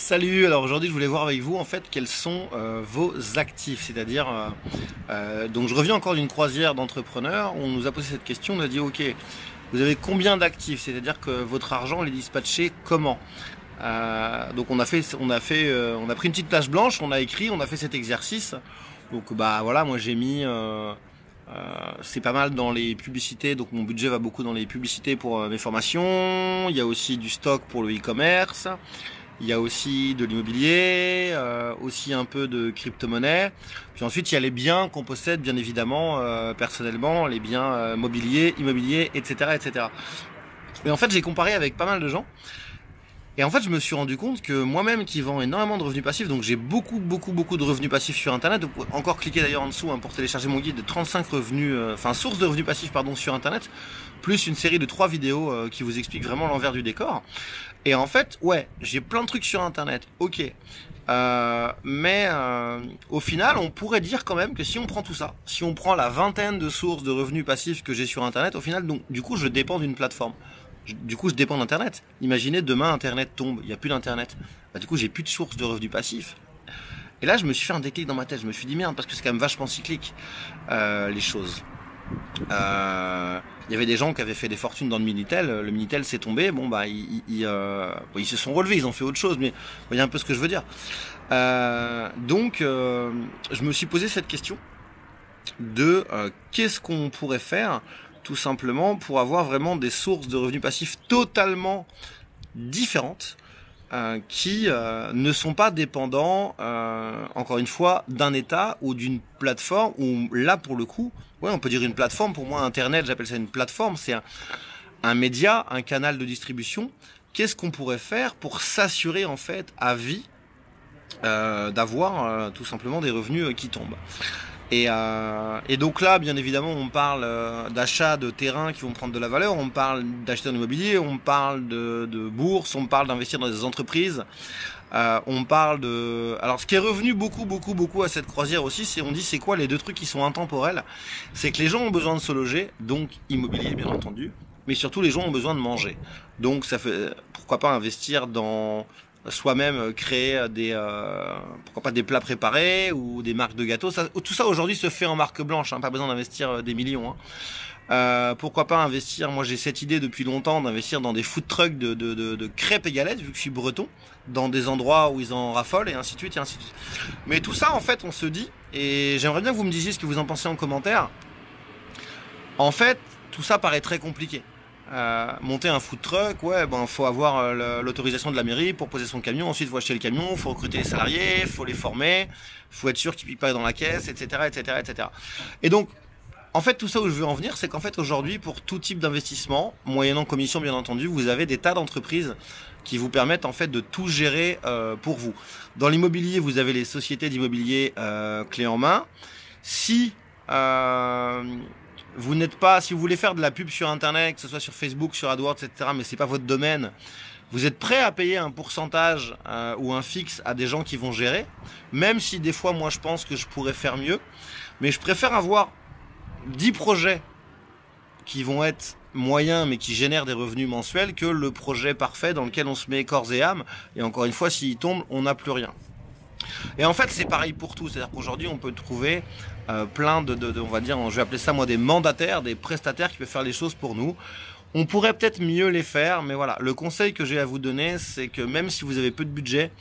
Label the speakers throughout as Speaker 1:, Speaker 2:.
Speaker 1: Salut, alors aujourd'hui je voulais voir avec vous en fait quels sont vos actifs, c'est-à-dire donc je reviens encore d'une croisière d'entrepreneurs, on nous a posé cette question, on a dit ok, vous avez combien d'actifs, c'est-à-dire que votre argent les dispatchez comment. Donc on a pris une petite page blanche, on a écrit, on a fait cet exercice, donc bah voilà, moi j'ai mis c'est pas mal dans les publicités, donc mon budget va beaucoup dans les publicités pour mes formations, il y a aussi du stock pour le e-commerce. Il y a aussi de l'immobilier, aussi un peu de crypto-monnaie. Puis ensuite, il y a les biens qu'on possède, bien évidemment, personnellement, les biens mobiliers, immobiliers, etc., etc. Et en fait, j'ai comparé avec pas mal de gens. Et en fait, je me suis rendu compte que moi-même qui vends énormément de revenus passifs, donc j'ai beaucoup de revenus passifs sur Internet. Vous pouvez encore cliquer d'ailleurs en dessous pour télécharger mon guide de 35 revenus, sources de revenus passifs sur Internet, plus une série de 3 vidéos qui vous expliquent vraiment l'envers du décor. Et en fait, ouais, j'ai plein de trucs sur Internet, ok. Mais au final, on pourrait dire quand même que si on prend tout ça, si on prend la vingtaine de sources de revenus passifs que j'ai sur Internet, au final, donc du coup, je dépends d'une plateforme. Du coup, je dépends d'Internet. Imaginez, demain, Internet tombe, il n'y a plus d'Internet. Bah, du coup, j'ai plus de sources de revenus passifs. Et là, je me suis fait un déclic dans ma tête. Je me suis dit, merde, parce que c'est quand même vachement cyclique, les choses. Il y avait des gens qui avaient fait des fortunes dans le Minitel. Le Minitel s'est tombé. Bon, bah, ils se sont relevés, ils ont fait autre chose. Mais vous voyez un peu ce que je veux dire. Donc, je me suis posé cette question de qu'est-ce qu'on pourrait faire tout simplement pour avoir vraiment des sources de revenus passifs totalement différentes qui ne sont pas dépendants, encore une fois, d'un État ou d'une plateforme, où là pour le coup, ouais, on peut dire une plateforme, pour moi Internet, j'appelle ça une plateforme, c'est un média, un canal de distribution. Qu'est-ce qu'on pourrait faire pour s'assurer en fait à vie d'avoir tout simplement des revenus qui tombent. Et donc là, bien évidemment, on parle d'achat de terrains qui vont prendre de la valeur, on parle d'acheter un immobilier, on parle de bourse, on parle d'investir dans des entreprises, on parle de... Alors ce qui est revenu beaucoup à cette croisière aussi, c'est on dit c'est quoi les deux trucs qui sont intemporels, c'est que les gens ont besoin de se loger, donc immobilier bien entendu, mais surtout les gens ont besoin de manger. Donc ça fait pourquoi pas investir dans... soi-même créer pourquoi pas des plats préparés ou des marques de gâteaux. Tout ça aujourd'hui se fait en marque blanche, pas besoin d'investir des millions. Pourquoi pas investir, moi j'ai cette idée depuis longtemps d'investir dans des food trucks de crêpes et galettes, vu que je suis breton, dans des endroits où ils en raffolent et ainsi de suite et ainsi de suite. Mais tout ça en fait on se dit, et j'aimerais bien que vous me disiez ce que vous en pensez en commentaire. En fait tout ça paraît très compliqué. Monter un food truck, ouais, faut avoir l'autorisation de la mairie pour poser son camion, ensuite faut acheter le camion, faut recruter les salariés, faut les former, faut être sûr qu'ils piquent pas dans la caisse, etc., etc., etc. Et donc, en fait, tout ça où je veux en venir, c'est qu'en fait aujourd'hui, pour tout type d'investissement, moyennant commission bien entendu, vous avez des tas d'entreprises qui vous permettent en fait de tout gérer pour vous. Dans l'immobilier, vous avez les sociétés d'immobilier clés en main. Si vous n'êtes pas, si vous voulez faire de la pub sur Internet, que ce soit sur Facebook, sur AdWords, etc., mais c'est pas votre domaine, vous êtes prêt à payer un pourcentage ou un fixe à des gens qui vont gérer, même si des fois, moi, je pense que je pourrais faire mieux, mais je préfère avoir 10 projets qui vont être moyens, mais qui génèrent des revenus mensuels, que le projet parfait dans lequel on se met corps et âme, et encore une fois, s'il tombe, on n'a plus rien. Et en fait, c'est pareil pour tout. C'est-à-dire qu'aujourd'hui, on peut trouver plein on va dire, je vais appeler ça moi des mandataires, des prestataires qui peuvent faire les choses pour nous. On pourrait peut-être mieux les faire, mais voilà. Le conseil que j'ai à vous donner, c'est que même si vous avez peu de budget,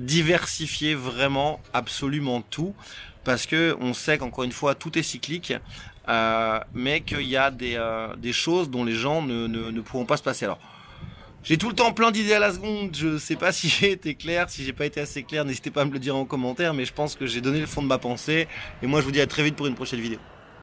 Speaker 1: diversifiez vraiment absolument tout, parce que on sait qu'encore une fois, tout est cyclique, mais qu'il y a des choses dont les gens ne pourront pas se passer. Alors, j'ai tout le temps plein d'idées à la seconde, je sais pas si j'ai été clair, si j'ai pas été assez clair, n'hésitez pas à me le dire en commentaire, mais je pense que j'ai donné le fond de ma pensée, et moi je vous dis à très vite pour une prochaine vidéo.